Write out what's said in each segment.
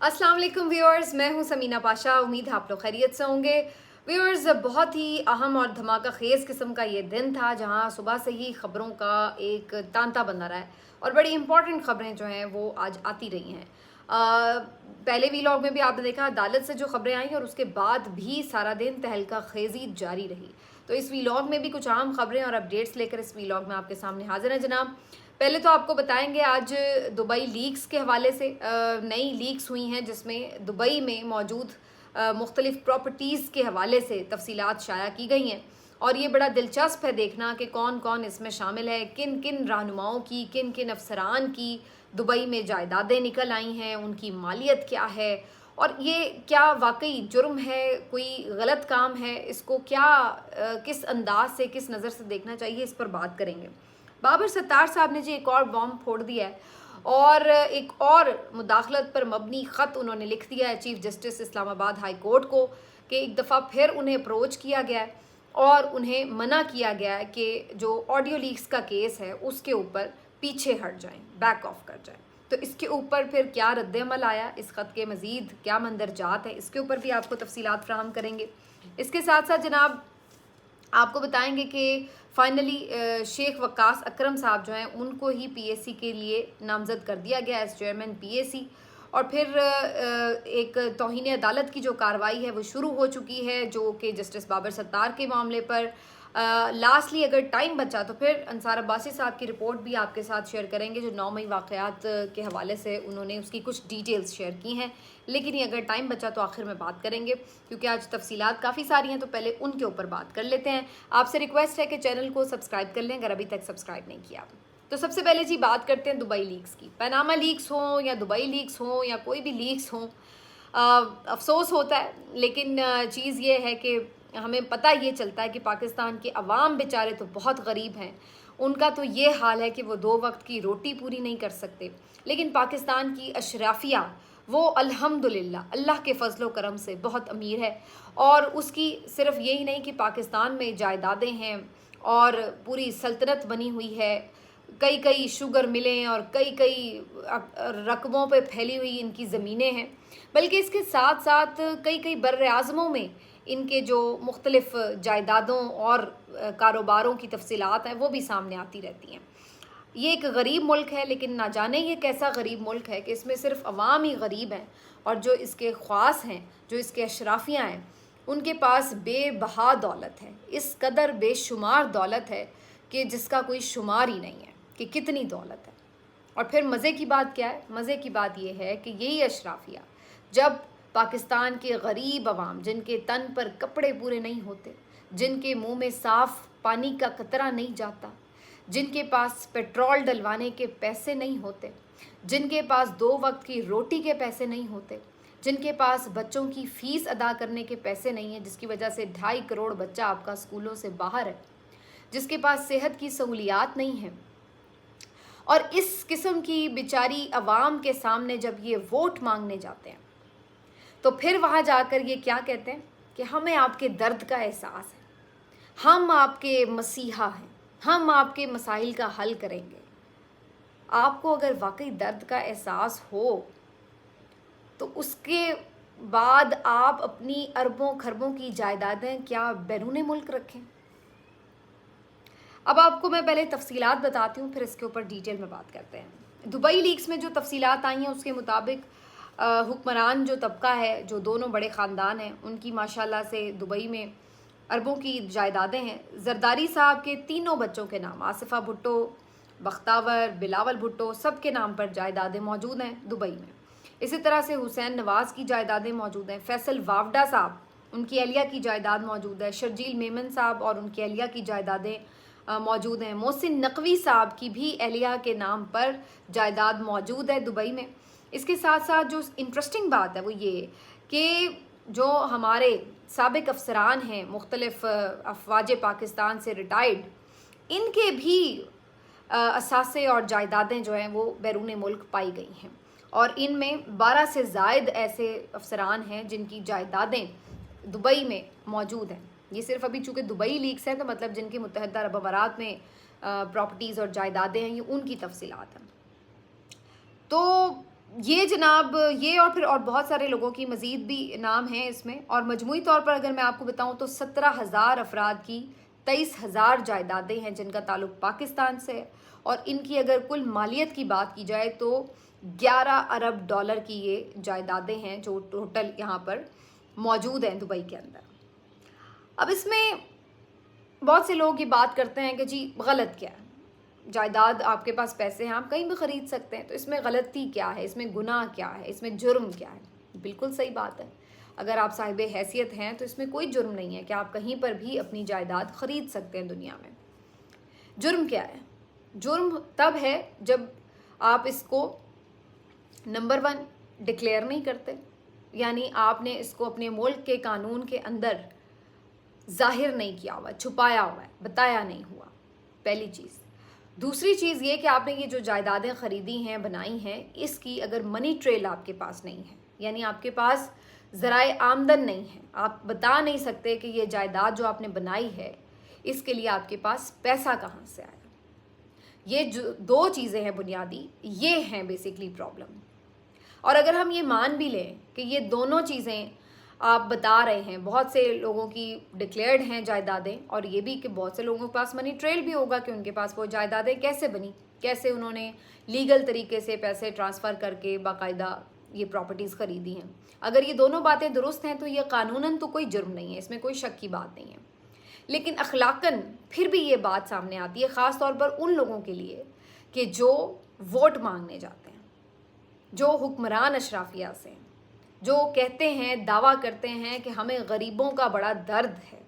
अस्सलाम वालेकुम व्यूअर्स, मैं हूं समीना पाशा। उम्मीद है आप लोग खैरियत से होंगे। व्यूअर्स, बहुत ही अहम और धमाका खेज़ किस्म का ये दिन था जहां सुबह से ही ख़बरों का एक तांता बना रहा है और बड़ी इंपॉर्टेंट ख़बरें जो हैं वो आज आती रही हैं। पहले वीलॉग में भी आपने देखा अदालत से जो खबरें आई और उसके बाद भी सारा दिन तहलका खेज़ी जारी रही। तो इस वीलॉग में भी कुछ अहम खबरें और अपडेट्स लेकर इस वीलॉग में आपके सामने हाजिर है जनाब। पहले तो आपको बताएंगे आज दुबई लीक्स के हवाले से नई लीक्स हुई हैं जिसमें दुबई में मौजूद मुख्तलिफ प्रॉपर्टीज़ के हवाले से तफसीलात शाया की गई हैं और ये बड़ा दिलचस्प है देखना कि कौन कौन इसमें शामिल है, किन किन रहनुमाओं की, किन किन अफसरान की दुबई में जायदादें निकल आई हैं, उनकी मालियत क्या है और ये क्या वाकई जुर्म है, कोई गलत काम है, इसको क्या किस अंदाज से, किस नज़र से देखना चाहिए, इस पर बात करेंगे। बाबर सत्तार साहब ने जी एक और बॉम्ब फोड़ दिया है और एक और मुदाखलत पर मबनी ख़त उन्होंने लिख दिया है chief justice Islamabad high court को कि एक दफ़ा फिर उन्हें अप्रोच किया गया है और उन्हें मना किया गया है कि जो ऑडियो लीक्स का केस है उसके ऊपर पीछे हट जाएं, बैक ऑफ कर जाएं। तो इसके ऊपर फिर क्या रद्द-ए-अमल आया, इस ख़त के मज़ीद क्या मंदरजात है, इसके ऊपर भी आपको तफसीलात फ़राहम करेंगे। इसके साथ साथ जनाब आपको बताएंगे कि फाइनली शेख वक्कास अकरम साहब जो हैं उनको ही पीएसी के लिए नामज़द कर दिया गया एज चेयरमैन पीएसी और फिर एक तौहीन अदालत की जो कार्रवाई है वो शुरू हो चुकी है जो कि जस्टिस बाबर सत्तार के मामले पर लास्टली अगर टाइम बचा तो फिर अंसार अब्बासी साहब की रिपोर्ट भी आपके साथ शेयर करेंगे जो 9 मई वाक़यात के हवाले से उन्होंने उसकी कुछ डिटेल्स शेयर की हैं, लेकिन ये अगर टाइम बचा तो आखिर में बात करेंगे क्योंकि आज तफसीलात काफ़ी सारी हैं तो पहले उनके ऊपर बात कर लेते हैं। आपसे रिक्वेस्ट है कि चैनल को सब्सक्राइब कर लें अगर अभी तक सब्सक्राइब नहीं किया। तो सबसे पहले जी बात करते हैं दुबई लीक्स की। पनामा लीक्स हों या दुबई लीक्स हों या कोई भी लीक्स हों, अफसोस होता है लेकिन चीज़ ये है कि हमें पता ये चलता है कि पाकिस्तान के अवाम बेचारे तो बहुत गरीब हैं, उनका तो ये हाल है कि वो 2 वक्त की रोटी पूरी नहीं कर सकते, लेकिन पाकिस्तान की अशराफिया वो अल्हम्दुलिल्लाह अल्लाह के फजलो करम से बहुत अमीर है और उसकी सिर्फ यही नहीं कि पाकिस्तान में जायदादें हैं और पूरी सल्तनत बनी हुई है, कई कई शुगर मिलें और कई कई रकबों पे फैली हुई इनकी ज़मीनें हैं, बल्कि इसके साथ साथ कई कई बर्र आज़मों में इनके जो मुख्तलिफ़ जायदादों और कारोबारों की तफसीलात हैं वो भी सामने आती रहती हैं। ये एक गरीब मुल्क है लेकिन ना जाने ये कैसा गरीब मुल्क है कि इसमें सिर्फ अवाम ही गरीब हैं और जो इसके ख्वास हैं, जो इसके अशराफियाँ हैं, उनके पास बेबहा दौलत है, इस कदर बेशुमार दौलत है कि जिसका कोई शुमार ही नहीं है कि कितनी दौलत है। और फिर मज़े की बात क्या है? मज़े की बात यह है कि यही अशराफिया जब पाकिस्तान के गरीब अवाम जिनके तन पर कपड़े पूरे नहीं होते, जिनके मुंह में साफ़ पानी का कतरा नहीं जाता, जिनके पास पेट्रोल डलवाने के पैसे नहीं होते, जिनके पास 2 वक्त की रोटी के पैसे नहीं होते, जिनके पास बच्चों की फ़ीस अदा करने के पैसे नहीं हैं जिसकी वजह से 2.5 करोड़ बच्चा आपका स्कूलों से बाहर है, जिसके पास सेहत की सहूलियात नहीं है और इस किस्म की बेचारी अवाम के सामने जब ये वोट मांगने जाते हैं तो फिर वहाँ जाकर ये क्या कहते हैं कि हमें आपके दर्द का एहसास है, हम आपके मसीहा हैं, हम आपके मसाइल का हल करेंगे। आपको अगर वाकई दर्द का एहसास हो तो उसके बाद आप अपनी अरबों खरबों की जायदादें क्या बैरूने मुल्क रखें? अब आपको मैं पहले तफसीलात बताती हूँ फिर इसके ऊपर डिटेल में बात करते हैं। दुबई लीक्स में जो तफसीलात आई हैं उसके मुताबिक हुक्मरान जो तबका है, जो दोनों बड़े ख़ानदान हैं, उनकी माशाल्लाह से दुबई में अरबों की जायदादें हैं। जरदारी साहब के तीनों बच्चों के नाम, आसिफा भुट्टो, बख्तावर, बिलावल भुट्टो, सब के नाम पर जायदादें मौजूद हैं दुबई में। इसी तरह से हुसैन नवाज़ की जायदादें मौजूद हैं। फैसल वावडा साहब, उनकी अहलिया की जायदाद मौजूद है। शर्जील मेमन साहब और उनकी अहलिया की जायदादें मौजूद हैं। मोहसिन नकवी साहब की भी अहलिया के नाम पर जायदाद मौजूद है दुबई में। इसके साथ साथ जो इंटरेस्टिंग बात है वो ये कि जो हमारे साबिक अफसरान हैं मुख्तलिफ अफवाज पाकिस्तान से रिटायर्ड, इनके भी असासे और जायदादें जो हैं वो बैरून मुल्क पाई गई हैं और इनमें 12 से ज़ायद ऐसे अफसरान हैं जिनकी जायदादें दुबई में मौजूद हैं। ये सिर्फ अभी चूँकि दुबई लीक्स हैं तो मतलब जिनके मुत्तहदा अरब अमारात में प्रॉपर्टीज़ और जायदादें हैं ये उनकी तफसीलात हैं। तो ये जनाब, ये और फिर और बहुत सारे लोगों की मज़ीद भी नाम हैं इसमें, और मजमूई तौर पर अगर मैं आपको बताऊं तो 17,000 अफराद की 23,000 जायदादें हैं जिनका ताल्लुक पाकिस्तान से है। और इनकी अगर कुल मालियत की बात की जाए तो 11 अरब डॉलर की ये जायदादें हैं जो टोटल यहाँ पर मौजूद हैं दुबई के अंदर। अब इसमें बहुत से लोग ये बात करते हैं कि जी गलत क्या है, जायदाद आपके पास पैसे हैं, आप कहीं भी ख़रीद सकते हैं, तो इसमें गलती क्या है, इसमें गुनाह क्या है, इसमें जुर्म क्या है। बिल्कुल सही बात है, अगर आप साहिब हैसियत हैं तो इसमें कोई जुर्म नहीं है कि आप कहीं पर भी अपनी जायदाद ख़रीद सकते हैं दुनिया में। जुर्म क्या है? जुर्म तब है जब आप इसको नंबर 1 डिक्लेयर नहीं करते, यानी आपने इसको अपने मुल्क के कानून के अंदर जाहिर नहीं किया हुआ, छुपाया हुआ है, बताया नहीं हुआ, पहली चीज़। दूसरी चीज़ ये कि आपने ये जो जायदादें ख़रीदी हैं, बनाई हैं, इसकी अगर मनी ट्रेल आपके पास नहीं है, यानी आपके पास ज़राए आमदन नहीं है, आप बता नहीं सकते कि ये जायदाद जो आपने बनाई है इसके लिए आपके पास पैसा कहाँ से आया। ये जो 2 चीज़ें हैं बुनियादी, ये हैं बेसिकली प्रॉब्लम। और अगर हम ये मान भी लें कि ये दोनों चीज़ें आप बता रहे हैं, बहुत से लोगों की डिक्लेयर्ड हैं जायदादें, और ये भी कि बहुत से लोगों के पास मनी ट्रेल भी होगा कि उनके पास वो जायदादें कैसे बनी, कैसे उन्होंने लीगल तरीके से पैसे ट्रांसफ़र करके बाकायदा ये प्रॉपर्टीज़ ख़रीदी हैं। अगर ये दोनों बातें दुरुस्त हैं तो ये कानूनन तो कोई जुर्म नहीं है, इसमें कोई शक की बात नहीं है। लेकिन अखलाकन फिर भी ये बात सामने आती है, ख़ास तौर पर उन लोगों के लिए कि जो वोट मांगने जाते हैं, जो हुक्मरान अशराफिया से, जो कहते हैं, दावा करते हैं कि हमें गरीबों का बड़ा दर्द है।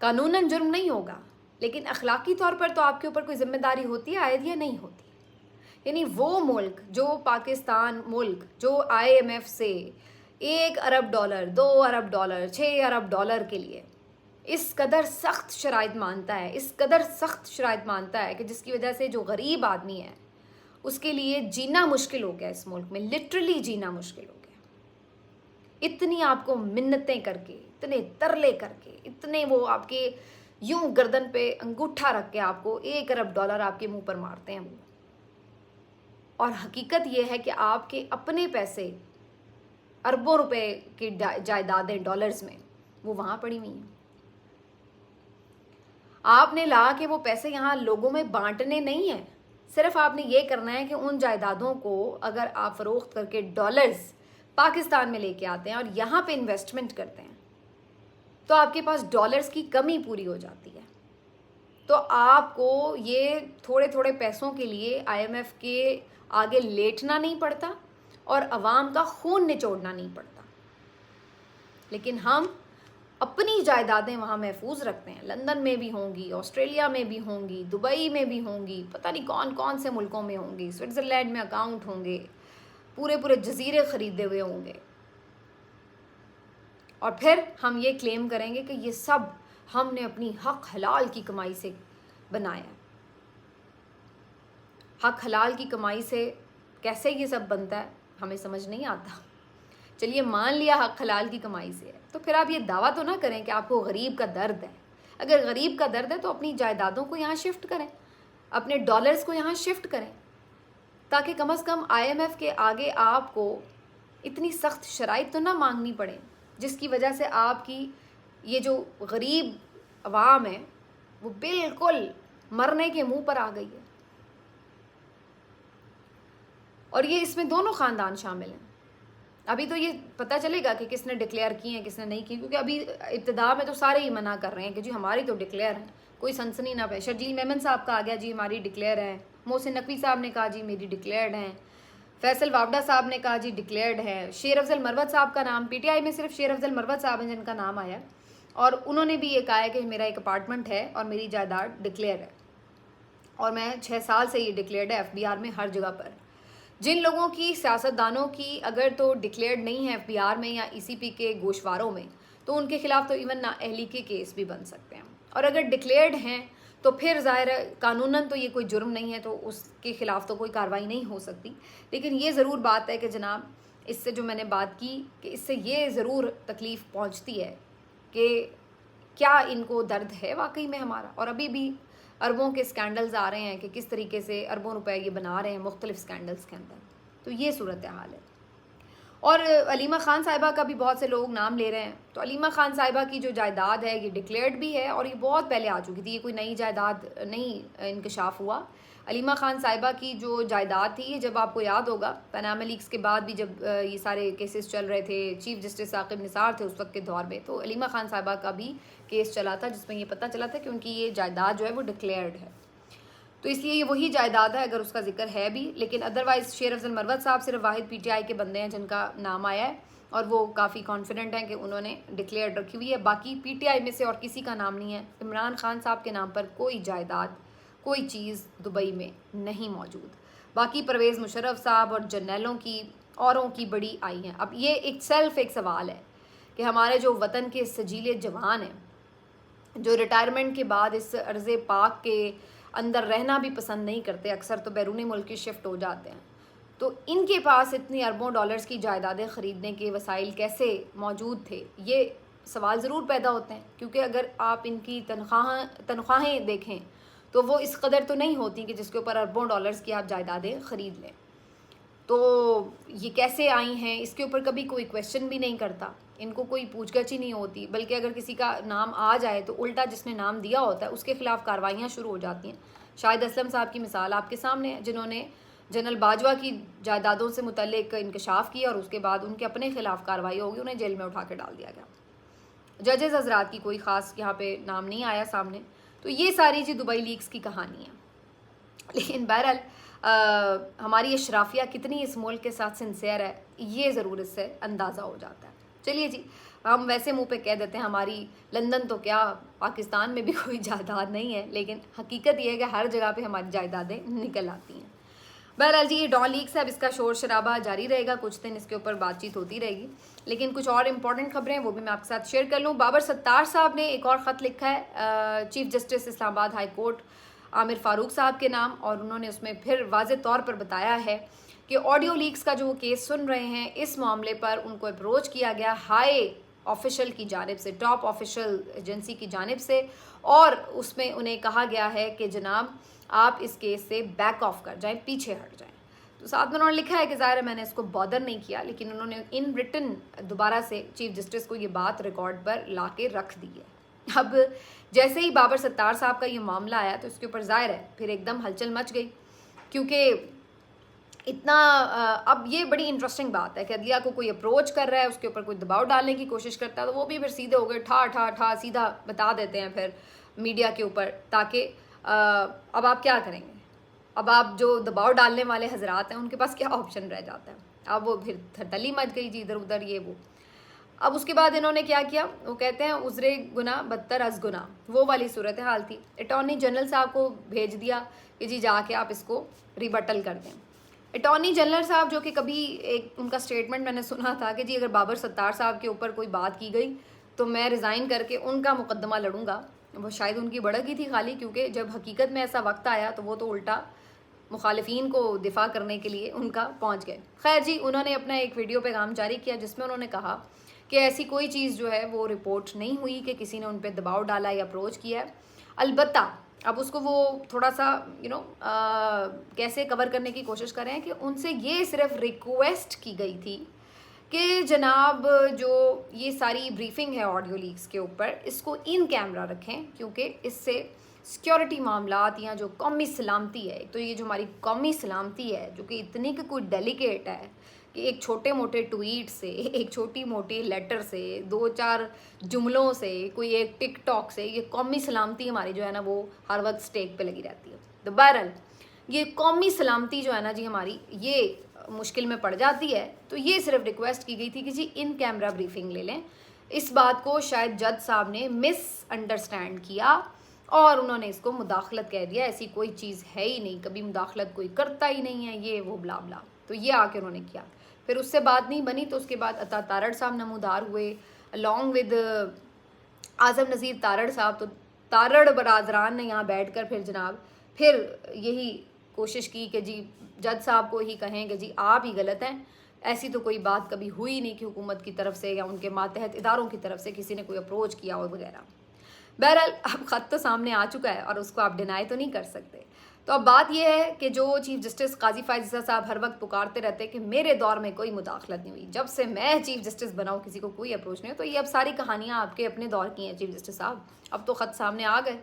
कानूनन जुर्म नहीं होगा, लेकिन अखलाकी तौर पर तो आपके ऊपर कोई जिम्मेदारी होती है, आयद या नहीं होती। यानी वो मुल्क जो पाकिस्तान मुल्क जो IMF से 1 अरब डॉलर, 2 अरब डॉलर, 6 अरब डॉलर के लिए इस कदर सख्त शराइत मानता है, इस कदर सख्त शराइत मानता है कि जिसकी वजह से जो गरीब आदमी है उसके लिए जीना मुश्किल हो गया, इस मुल्क में लिटरली जीना मुश्किल हो गया। इतनी आपको मिन्नतें करके, इतने तरले करके, इतने वो आपके यूं गर्दन पे अंगूठा रख के आपको 1 अरब डॉलर आपके मुंह पर मारते हैं वो। और हकीकत ये है कि आपके अपने पैसे, अरबों रुपए की जायदादें डॉलर्स में वो वहाँ पड़ी हुई हैं। आपने ला के वो पैसे यहाँ लोगों में बांटने नहीं है, सिर्फ आपने ये करना है कि उन जायदादों को अगर आप फ़रोख्त करके डॉलर्स पाकिस्तान में लेके आते हैं और यहाँ पे इन्वेस्टमेंट करते हैं तो आपके पास डॉलर्स की कमी पूरी हो जाती है। तो आपको ये थोड़े थोड़े पैसों के लिए IMF के आगे लेटना नहीं पड़ता और अवाम का खून निचोड़ना नहीं पड़ता। लेकिन हम अपनी जायदादें वहाँ महफूज रखते हैं, लंदन में भी होंगी, ऑस्ट्रेलिया में भी होंगी, दुबई में भी होंगी, पता नहीं कौन कौन से मुल्कों में होंगी, स्विट्ज़रलैंड में अकाउंट होंगे, पूरे पूरे जजीरे ख़रीदे हुए होंगे। और फिर हम ये क्लेम करेंगे कि ये सब हमने अपनी हक हलाल की कमाई से बनाया। हक हलाल की कमाई से कैसे ये सब बनता है हमें समझ नहीं आता। चलिए मान लिया हक हलाल की कमाई से है, तो फिर आप ये दावा तो ना करें कि आपको गरीब का दर्द है। अगर गरीब का दर्द है तो अपनी जायदादों को यहाँ शिफ्ट करें, अपने डॉलर्स को यहाँ शिफ्ट करें, ताकि कम से कम IMF के आगे आपको इतनी सख्त शराइत तो ना मांगनी पड़े जिसकी वजह से आपकी ये जो गरीब अवाम है वो बिल्कुल मरने के मुंह पर आ गई है। और ये इसमें दोनों ख़ानदान शामिल हैं। अभी तो ये पता चलेगा कि किसने डिक्लेयर की हैं, किसने नहीं की, क्योंकि अभी इब्तिदा में तो सारे ही मना कर रहे हैं कि जी हमारी तो डिक्लेयर है, कोई सनसनी ना पे। शर्जील मेमन साहब का आ गया जी हमारी डिक्लेयर है, मोहसिन नकवी साहब ने कहा जी मेरी डिक्लेयर्ड हैं, फैसल वावडा साहब ने कहा जी डिक्लेयर्ड है, शेर अफजल मरवत साहब का नाम, PTI में सिर्फ शेर अफजल मरवत साहब हैं जिनका नाम आया, और उन्होंने भी ये कहा है कि मेरा एक अपार्टमेंट है और मेरी जायदाद डिक्लेयर है और मैं 6 साल से ये डिक्लेयर्ड है FBR में हर जगह पर। जिन लोगों की, सियासतदानों की अगर तो डिक्लेयर्ड नहीं है FBR में या ECP के गोशवारों में, तो उनके खिलाफ तो इवन नाअहली के केस भी बन सकते हैं। और अगर डिक्लेयर्ड हैं तो फिर ज़ाहिर है कानूनन तो ये कोई जुर्म नहीं है, तो उसके ख़िलाफ़ तो कोई कार्रवाई नहीं हो सकती। लेकिन ये ज़रूर बात है कि जनाब, इससे जो मैंने बात की कि इससे ये ज़रूर तकलीफ़ पहुंचती है कि क्या इनको दर्द है वाकई में हमारा। और अभी भी अरबों के स्कैंडल्स आ रहे हैं कि किस तरीके से अरबों रुपए ये बना रहे हैं मुख्तलिफ स्कैंडल्स के अंदर। तो ये सूरत हाल है। और अलीमा खान साहिबा का भी बहुत से लोग नाम ले रहे हैं। तो अलीमा खान साहिबा की जो जायदाद है ये डिक्लेयर्ड भी है और ये बहुत पहले आ चुकी थी, ये कोई नई जायदाद नहीं इंकशाफ हुआ। अलीमा खान साहिबा की जो जायदाद थी, जब आपको याद होगा पनामा लीक्स के बाद भी जब ये सारे केसेस चल रहे थे, चीफ जस्टिस साकिब निसार थे उस वक्त के दौर में, तो अलीमा खान साहिबा का भी केस चला था जिसमें ये पता चला था कि उनकी ये जायदाद जो है वो डिक्लेयर्ड है। तो इसलिए ये वही जायदाद है अगर उसका जिक्र है भी। लेकिन अदरवाइज़ शेर अफजल मरवत साहब सिर्फ वाहिद पीटीआई के बंदे हैं जिनका नाम आया है और वो काफ़ी कॉन्फिडेंट हैं कि उन्होंने डिक्लेयर रखी हुई है। बाकी पीटीआई में से और किसी का नाम नहीं है। इमरान खान साहब के नाम पर कोई जायदाद, कोई चीज़ दुबई में नहीं मौजूद। बाकी परवेज़ मुशर्रफ साहब और जर्नैलों की, औरों की बड़ी आई हैं। अब ये एक सवाल है कि हमारे जो वतन के सजीले जवान हैं, जो रिटायरमेंट के बाद इस अर्ज़े पाक के अंदर रहना भी पसंद नहीं करते, अक्सर तो बैरूनी मुल्क की शिफ्ट हो जाते हैं, तो इनके पास इतनी अरबों डॉलर्स की जायदादें ख़रीदने के वसाइल कैसे मौजूद थे, ये सवाल ज़रूर पैदा होते हैं। क्योंकि अगर आप इनकी तनख्वाहें देखें तो वो इस कदर तो नहीं होती कि जिसके ऊपर अरबों डॉलर्स की आप जायदादें ख़रीद लें। तो ये कैसे आई हैं, इसके ऊपर कभी कोई क्वेश्चन भी नहीं करता, इनको कोई पूछगछ ही नहीं होती। बल्कि अगर किसी का नाम आ जाए तो उल्टा जिसने नाम दिया होता है उसके ख़िलाफ़ कार्रवाइयाँ शुरू हो जाती हैं। शाहिद असलम साहब की मिसाल आपके सामने है, जिन्होंने जनरल बाजवा की जायदादों से मुतल्लिक इंकशाफ किया और उसके बाद उनके अपने ख़िलाफ़ कार्रवाई होगी, उन्हें जेल में उठा के डाल दिया गया। जजेज़ हजरात की कोई ख़ास यहाँ पे नाम नहीं आया सामने। तो ये सारी जी दुबई लीक्स की कहानी है। लेकिन बहरहाल हमारी अशराफिया कितनी इस मुल्क के साथ सिंसियर है, ये ज़रूर इससे अंदाज़ा हो जाता है। चलिए जी, हम वैसे मुंह पे कह देते हैं हमारी लंदन तो क्या पाकिस्तान में भी कोई जायदाद नहीं है, लेकिन हकीकत ये है कि हर जगह पे हमारी जायदादें निकल आती हैं। बहरहाल जी, ये डॉन लीक्स है, अब इसका शोर शराबा जारी रहेगा, कुछ दिन इसके ऊपर बातचीत होती रहेगी। लेकिन कुछ और इम्पॉर्टेंट खबरें वो भी मैं आपके साथ शेयर कर लूँ। बाबर सत्तार साहब ने एक और ख़त लिखा है chief justice Islamabad high court Aamir Farooq साहब के नाम, और उन्होंने उसमें फिर वाज़े तौर पर बताया है कि ऑडियो लीक्स का जो वो केस सुन रहे हैं, इस मामले पर उनको अप्रोच किया गया हाई ऑफिशियल की जानिब से, टॉप ऑफिशियल एजेंसी की जानिब से, और उसमें उन्हें कहा गया है कि जनाब आप इस केस से बैक ऑफ कर जाएं, पीछे हट जाएं। तो साथ में उन्होंने लिखा है कि ज़ाहिर है मैंने इसको बॉदर नहीं किया, लेकिन उन्होंने इन रिटन दोबारा से चीफ जस्टिस को ये बात रिकॉर्ड पर ला के रख दी है। अब जैसे ही बाबर सत्तार साहब का ये मामला आया तो इसके ऊपर ज़ाहिर है फिर एकदम हलचल मच गई, क्योंकि इतना अब ये बड़ी इंटरेस्टिंग बात है कि अदलिया को कोई अप्रोच कर रहा है, उसके ऊपर कोई दबाव डालने की कोशिश करता है, तो वो भी फिर सीधे हो गए, ठा ठा ठा सीधा बता देते हैं फिर मीडिया के ऊपर, ताकि अब आप क्या करेंगे। अब आप जो दबाव डालने वाले हजरात हैं उनके पास क्या ऑप्शन रह जाता है। अब वो फिर थरथली मच गई जी, इधर उधर ये वो। अब उसके बाद इन्होंने क्या किया, वो कहते हैं उज़रे गुना बदतर अज गुना, वो वाली सूरत हाल थी। अटॉर्नी जनरल साहब को भेज दिया कि जी जाके आप इसको रिबटल कर दें। अटॉर्नी जनरल साहब जो कि कभी एक उनका स्टेटमेंट मैंने सुना था कि जी अगर बाबर सत्तार साहब के ऊपर कोई बात की गई तो मैं रिज़ाइन करके उनका मुकदमा लड़ूंगा, वो शायद उनकी बढ़त ही थी खाली, क्योंकि जब हकीकत में ऐसा वक्त आया तो वो तो उल्टा मुखालिफिन को दिफा करने के लिए उनका पहुंच गए। खैर जी, उन्होंने अपना एक वीडियो पैगाम जारी किया जिसमें उन्होंने कहा कि ऐसी कोई चीज़ जो है वो रिपोर्ट नहीं हुई कि किसी ने उन पर दबाव डाला या अप्रोच किया है। अलबत्ता अब उसको वो थोड़ा सा कैसे कवर करने की कोशिश कर रहे हैं कि उनसे ये सिर्फ रिक्वेस्ट की गई थी कि जनाब जो ये सारी ब्रीफिंग है ऑडियो लीक्स के ऊपर, इसको इन कैमरा रखें, क्योंकि इससे सिक्योरिटी मामलात या जो कौमी सलामती है, तो ये जो हमारी कौमी सलामती है जो कि इतनी कि कोई डेलिकेट है कि एक छोटे मोटे ट्वीट से, एक छोटी मोटी लेटर से, 2-4 जुमलों से, कोई एक टिकटॉक से, ये कौमी सलामती हमारी जो है ना वो हर वक्त स्टेक पे लगी रहती है। तो बहरहाल ये कौमी सलामती जो है ना जी हमारी, ये मुश्किल में पड़ जाती है। तो ये सिर्फ रिक्वेस्ट की गई थी कि जी इन कैमरा ब्रीफिंग ले लें। इस बात को शायद जज साहब ने मिसअंडरस्टैंड किया और उन्होंने इसको मुदाखलत कह दिया। ऐसी कोई चीज़ है ही नहीं, कभी मुदाखलत कोई करता ही नहीं है, ये वो ब्ला ब्ला। तो ये आके उन्होंने किया, फिर उससे बात नहीं बनी। तो उसके बाद अता तारड़ साहब नमूदार हुए अलॉन्ग विद आज़म नज़ीर तारड़ साहब। तो तारड़ बरादरान ने यहाँ बैठ कर फिर जनाब फिर यही कोशिश की कि जी जज साहब को ही कहें कि जी आप ही गलत हैं, ऐसी तो कोई बात कभी हुई नहीं कि हुकूमत की तरफ से या उनके मातहत इदारों की तरफ से किसी ने कोई अप्रोच किया और वगैरह। बहरहाल अब ख़त तो सामने आ चुका है और उसको आप डिनाई तो नहीं कर सकते। तो अब बात यह है कि जो चीफ जस्टिस काजी फ़ायज़ साहब हर वक्त पुकारते रहते हैं कि मेरे दौर में कोई मुदाखलत नहीं हुई, जब से मैं चीफ जस्टिस बना हूँ किसी को कोई अप्रोच नहीं हो, तो ये अब सारी कहानियाँ आपके अपने दौर की हैं चीफ जस्टिस साहब। अब तो ख़त सामने आ गए,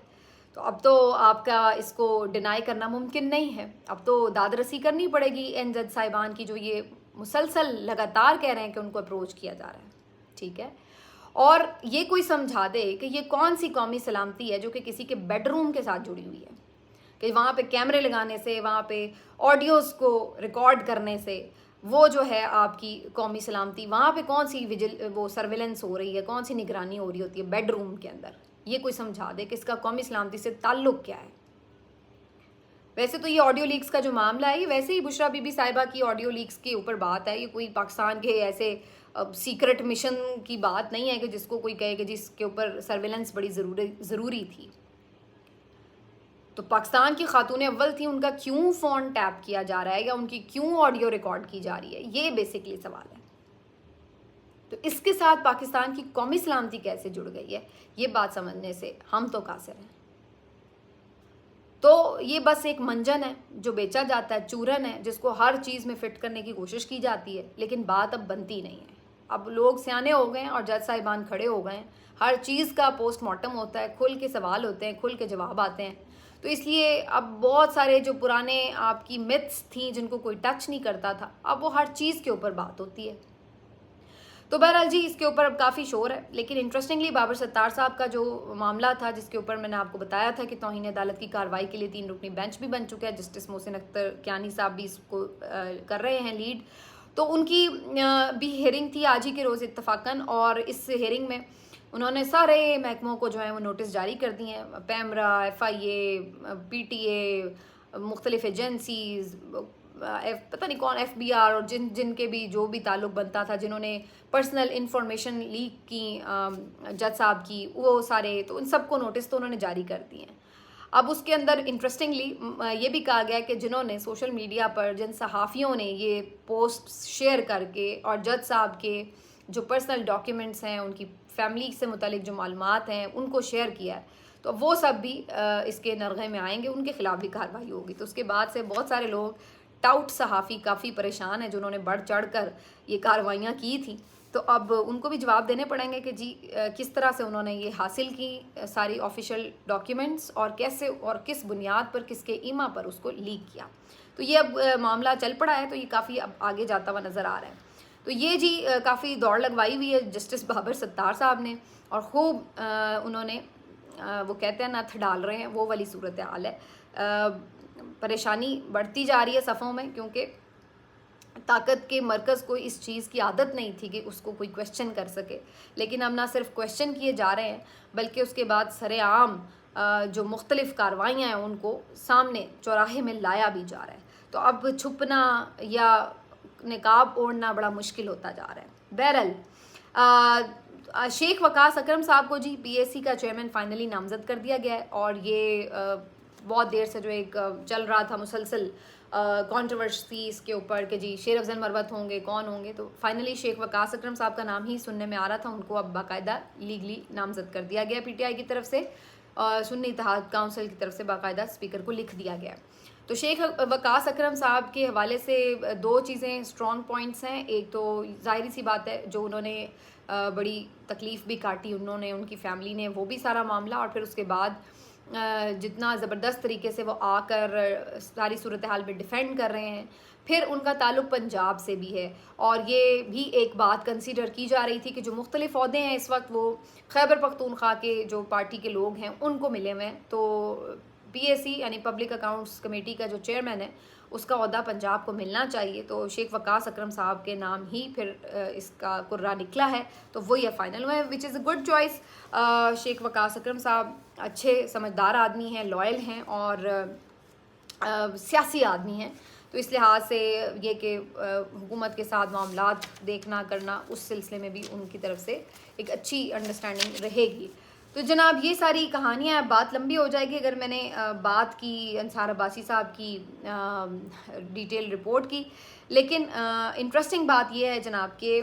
तो अब तो आपका इसको डिनाई करना मुमकिन नहीं है। अब तो दादरसी करनी पड़ेगी इन जज साहिबान की, जो ये मुसलसल लगातार कह रहे हैं कि उनको अप्रोच किया जा रहा है। ठीक है, और ये कोई समझा दे कि ये कौन सी कौमी सलामती है जो कि किसी के बेडरूम के साथ जुड़ी हुई है, कि वहाँ पे कैमरे लगाने से, वहाँ पे ऑडियोज़ को रिकॉर्ड करने से वो जो है आपकी कौमी सलामती, वहाँ पे कौन सी वो सर्विलेंस हो रही है, कौन सी निगरानी हो रही होती है बेडरूम के अंदर। ये कोई समझा दे कि इसका कौमी सलामती से ताल्लुक़ क्या है। वैसे तो ये ऑडियो लीक्स का जो मामला है, ये वैसे ही बुशरा बीबी साहिबा की ऑडियो लीक्स के ऊपर बात है। ये कोई पाकिस्तान के ऐसे सीक्रेट मिशन की बात नहीं है कि जिसको कोई कहे कि जिसके ऊपर सर्विलेंस बड़ी ज़रूरी थी। तो पाकिस्तान की खातून अव्वल थी, उनका क्यों फ़ोन टैप किया जा रहा है या उनकी क्यों ऑडियो रिकॉर्ड की जा रही है, ये बेसिकली सवाल है। तो इसके साथ पाकिस्तान की कौमी सलामती कैसे जुड़ गई है, ये बात समझने से हम तो कासिर हैं। तो ये बस एक मंजन है जो बेचा जाता है, चूरन है जिसको हर चीज़ में फिट करने की कोशिश की जाती है, लेकिन बात अब बनती नहीं है। अब लोग सियाने हो गए हैं और जज साहिबान खड़े हो गए हैं, हर चीज़ का पोस्टमार्टम होता है, खुल के सवाल होते हैं, खुल के जवाब आते हैं। तो इसलिए अब बहुत सारे जो पुराने आपकी मिथ्स थी जिनको कोई टच नहीं करता था, अब वो हर चीज़ के ऊपर बात होती है। तो बहरहाल जी, इसके ऊपर अब काफ़ी शोर है, लेकिन इंटरेस्टिंगली बाबर सत्तार साहब का जो मामला था, जिसके ऊपर मैंने आपको बताया था कि तौहीन अदालत की कार्रवाई के लिए 3 रुकनी बेंच भी बन चुका है, जस्टिस मोहसिन अख्तर कियानी साहब भी इसको कर रहे हैं लीड। तो उनकी भी हेयरिंग थी आज ही के रोज़ इत्तफाकन, और इस हेयरिंग में उन्होंने सारे महकमों को जो है वो नोटिस जारी कर दिए हैं, पैमरा, FIA, PTA, मुख्तलिफ एजेंसीज़, पता नहीं कौन, FBR, और जिनके भी जो भी ताल्लुक़ बनता था, जिन्होंने पर्सनल इंफॉर्मेशन लीक की जज साहब की, वो सारे, तो उन सबको नोटिस तो उन्होंने जारी कर दिए हैं। अब उसके अंदर इंटरेस्टिंगली ये भी कहा गया कि जिन्होंने सोशल मीडिया पर, जिन सहाफ़ियों ने ये पोस्ट शेयर करके और जज साहब के जो पर्सनल डॉक्यूमेंट्स हैं, उनकी फैमिली से मुतालिक जो मालूमात हैं, उनको शेयर किया है, तो वो सब भी इसके नरग़े में आएंगे, उनके ख़िलाफ़ भी कार्रवाई होगी। तो उसके बाद से बहुत सारे लोग, टाउट सहाफ़ी काफ़ी परेशान हैं, जिन्होंने बढ़ चढ़ कर ये कार्रवाइयाँ की थी, तो अब उनको भी जवाब देने पड़ेंगे कि जी किस तरह से उन्होंने ये हासिल की सारी ऑफिशियल डॉक्यूमेंट्स, और कैसे और किस बुनियाद पर, किसके ईमा पर उसको लीक किया। तो ये अब मामला चल पड़ा है, तो ये काफ़ी अब आगे जाता हुआ नज़र आ रहा है। तो ये जी काफ़ी दौड़ लगवाई हुई है जस्टिस बाबर सत्तार साहब ने, और ख़ूब उन्होंने वो कहते हैं नथ डाल रहे हैं, वो वाली सूरत हाल है। परेशानी बढ़ती जा रही है सफ़ों में, क्योंकि ताकत के मरकज़ को इस चीज़ की आदत नहीं थी कि उसको कोई क्वेश्चन कर सके, लेकिन अब ना सिर्फ क्वेश्चन किए जा रहे हैं, बल्कि उसके बाद सरेआम जो मुख्तलिफ़ कार्रवाइयाँ हैं उनको सामने चौराहे में लाया भी जा रहा है। तो अब छुपना या निकाब ओढ़ना बड़ा मुश्किल होता जा रहा है। बहरहाल शेख वकास अकरम साहब को जी PAC का चेयरमैन फाइनली नामज़द कर दिया गया है, और ये बहुत देर से जो एक चल रहा था मुसलसल कंट्रोवर्सी इसके ऊपर कि जी शेर अफजल मरवत होंगे, कौन होंगे, तो फाइनली शेख वकास अकरम साहब का नाम ही सुनने में आ रहा था, उनको अब बाकायदा लीगली नामज़द कर दिया गया PTI की तरफ से, सुन्नी इत्तेहाद काउंसिल की तरफ से बाकायदा स्पीकर को लिख दिया गया। तो शेख वकास अकरम साहब के हवाले से 2 चीज़ें स्ट्रॉन्ग पॉइंट्स हैं। एक तो ज़ाहिर सी बात है, जो उन्होंने बड़ी तकलीफ़ भी काटी उन्होंने, उनकी फ़ैमिली ने, वो भी सारा मामला, और फिर उसके बाद जितना ज़बरदस्त तरीके से वो आकर सारी सूरत हाल में डिफ़ेंड कर रहे हैं। फिर उनका ताल्लुक़ पंजाब से भी है, और ये भी एक बात कंसीडर की जा रही थी कि जो मुख्तलिफ़ ओहदे हैं इस वक्त, वो खैबर पख्तूनख्वा के जो पार्टी के लोग हैं उनको मिले हुए हैं। तो PAC यानी पब्लिक अकाउंट्स कमेटी का जो चेयरमैन है, उसका ओहदा पंजाब को मिलना चाहिए। तो शेख वकास अकरम साहब के नाम ही फिर इसका कुर्रा निकला है, तो वही है फाइनल हुआ है, which is a good choice. Sheikh Waqas Akram साहब अच्छे समझदार आदमी हैं, लॉयल हैं, और सियासी आदमी हैं। तो इस लिहाज से ये कि हुकूमत के साथ मामलात देखना करना, उस सिलसिले में भी उनकी तरफ से एक अच्छी अंडरस्टैंडिंग रहेगी। तो जनाब, ये सारी कहानियाँ, बात लंबी हो जाएगी अगर मैंने बात की अंसार अब्बासी साहब की डिटेल रिपोर्ट की, लेकिन इंटरेस्टिंग बात यह है जनाब कि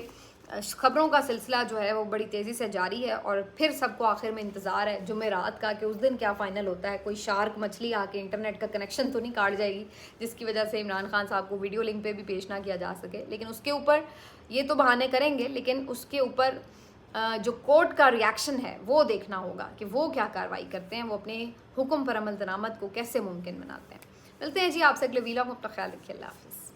खबरों का सिलसिला जो है वो बड़ी तेज़ी से जारी है और फिर सबको आखिर में इंतज़ार है जुमेरात का कि उस दिन क्या फ़ाइनल होता है। कोई शार्क मछली आके इंटरनेट का कनेक्शन तो नहीं काट जाएगी जिसकी वजह से इमरान खान साहब को वीडियो लिंक पे भी पेश ना किया जा सके। लेकिन उसके ऊपर ये तो बहाने करेंगे, लेकिन उसके ऊपर जो कोर्ट का रिएक्शन है वो देखना होगा कि वो क्या कार्रवाई करते हैं, वो अपने हुक्म पर अमल दरामद को कैसे मुमकिन बनाते हैं। मिलते हैं जी आपसे अगले वीलॉग में। अपना ख्याल रखिए। अल्लाह हाफ़िज़।